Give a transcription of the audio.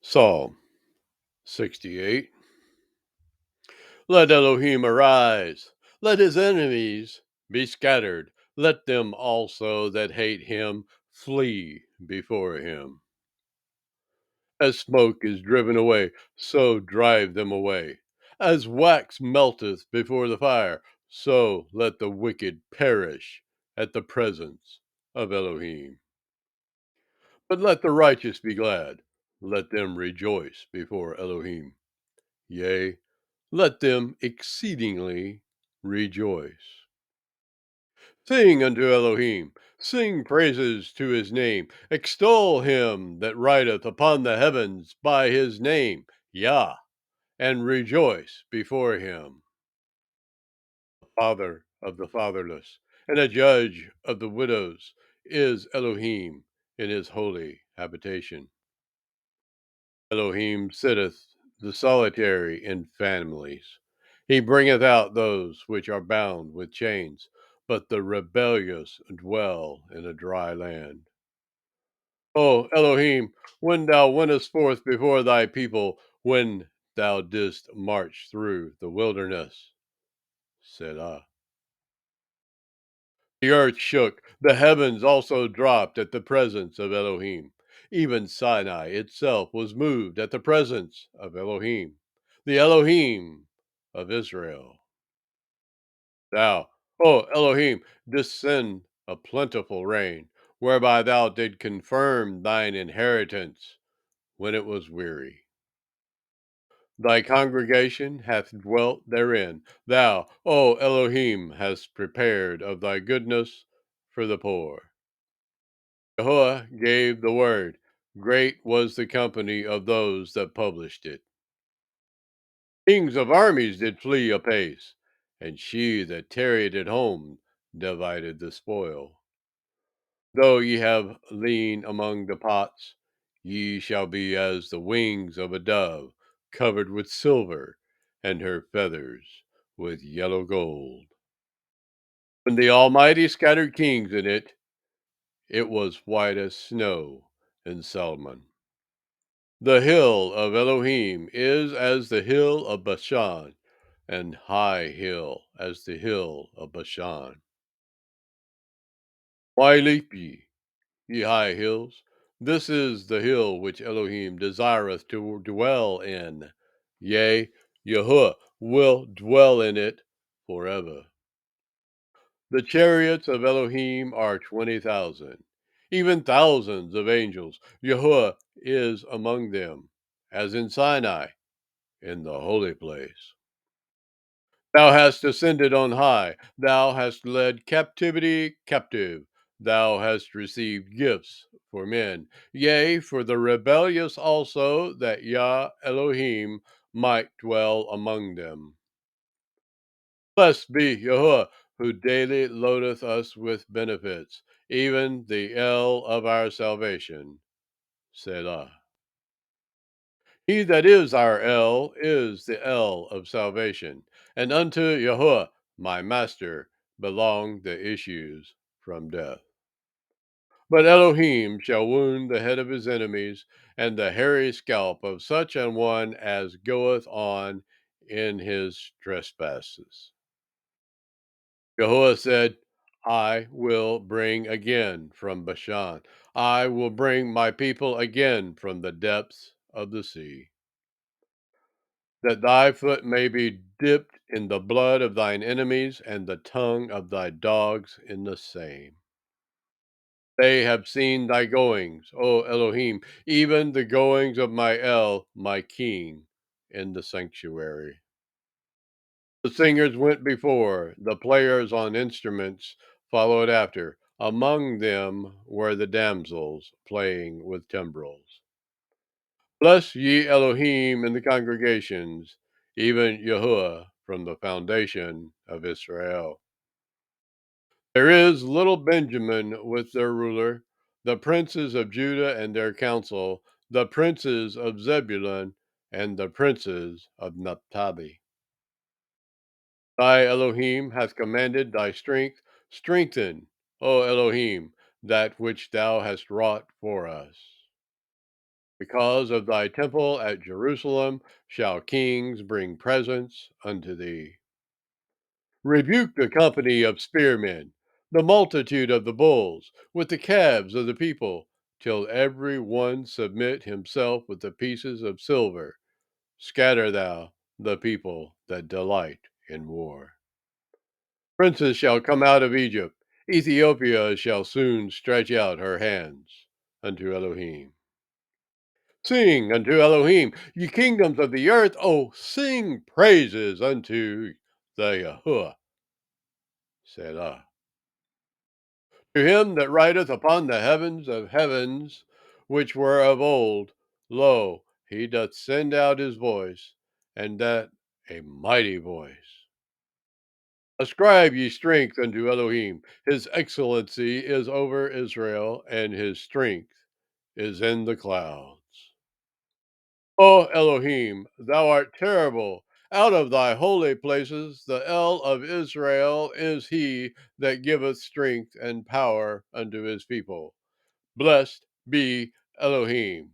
Psalm 68. Let Elohim arise. Let his enemies be scattered. Let them also that hate him flee before him. As smoke is driven away, so drive them away. As wax melteth before the fire, so let the wicked perish at the presence of Elohim. But let the righteous be glad. Let them rejoice before Elohim. Yea, let them exceedingly rejoice. Sing unto Elohim, sing praises to his name, extol him that rideth upon the heavens by his name, Yah, and rejoice before him. Father of the fatherless, and a judge of the widows, is Elohim in his holy habitation. Elohim sitteth the solitary in families. He bringeth out those which are bound with chains, but the rebellious dwell in a dry land. O Elohim, when thou wentest forth before thy people, when thou didst march through the wilderness, Selah. The earth shook, the heavens also dropped at the presence of Elohim. Even Sinai itself was moved at the presence of Elohim, the Elohim of Israel. Thou, O Elohim, didst send a plentiful rain, whereby thou did confirm thine inheritance when it was weary. Thy congregation hath dwelt therein. Thou, O Elohim, hast prepared of thy goodness for the poor. Jehovah gave the word. Great was the company of those that published it. Kings of armies did flee apace, and she that tarried at home divided the spoil. Though ye have lean among the pots, ye shall be as the wings of a dove, covered with silver, and her feathers with yellow gold. When the Almighty scattered kings in it, it was white as snow in Salmon. The hill of Elohim is as the hill of Bashan, and high hill as the hill of Bashan. Why leap ye, ye high hills? This is the hill which Elohim desireth to dwell in. Yea, Yahuwah will dwell in it forever. The chariots of Elohim are 20,000, even thousands of angels. Yahuwah is among them, as in Sinai, in the holy place. Thou hast ascended on high. Thou hast led captivity captive. Thou hast received gifts for men, yea, for the rebellious also, that Yah Elohim might dwell among them. Blessed be Yahuwah, who daily loadeth us with benefits, even the El of our salvation. Selah. He that is our El is the El of salvation, and unto Yahuwah, my master, belong the issues from death. But Elohim shall wound the head of his enemies, and the hairy scalp of such an one as goeth on in his trespasses. Yahuwah said, I will bring again from Bashan. I will bring my people again from the depths of the sea, that thy foot may be dipped in the blood of thine enemies, and the tongue of thy dogs in the same. They have seen thy goings, O Elohim, even the goings of my El, my King, in the sanctuary. The singers went before, the players on instruments followed after. Among them were the damsels playing with timbrels. Bless ye Elohim in the congregations, even Yahuwah from the foundation of Israel. There is little Benjamin with their ruler, the princes of Judah and their council, the princes of Zebulun and the princes of Naphtali. Thy Elohim hath commanded thy strength. Strengthen, O Elohim, that which thou hast wrought for us. Because of thy temple at Jerusalem shall kings bring presents unto thee. Rebuke the company of spearmen, the multitude of the bulls, with the calves of the people, till every one submit himself with the pieces of silver. Scatter thou the people that delight in war. Princes shall come out of Egypt. Ethiopia shall soon stretch out her hands unto Elohim. Sing unto Elohim, ye kingdoms of the earth. Oh, sing praises unto the Yahuwah. Selah. To him that rideth upon the heavens of heavens, which were of old, lo, he doth send out his voice, and that a mighty voice. Ascribe ye strength unto Elohim. His excellency is over Israel, and his strength is in the clouds. O Elohim, thou art terrible. Out of thy holy places, the El of Israel is he that giveth strength and power unto his people. Blessed be Elohim.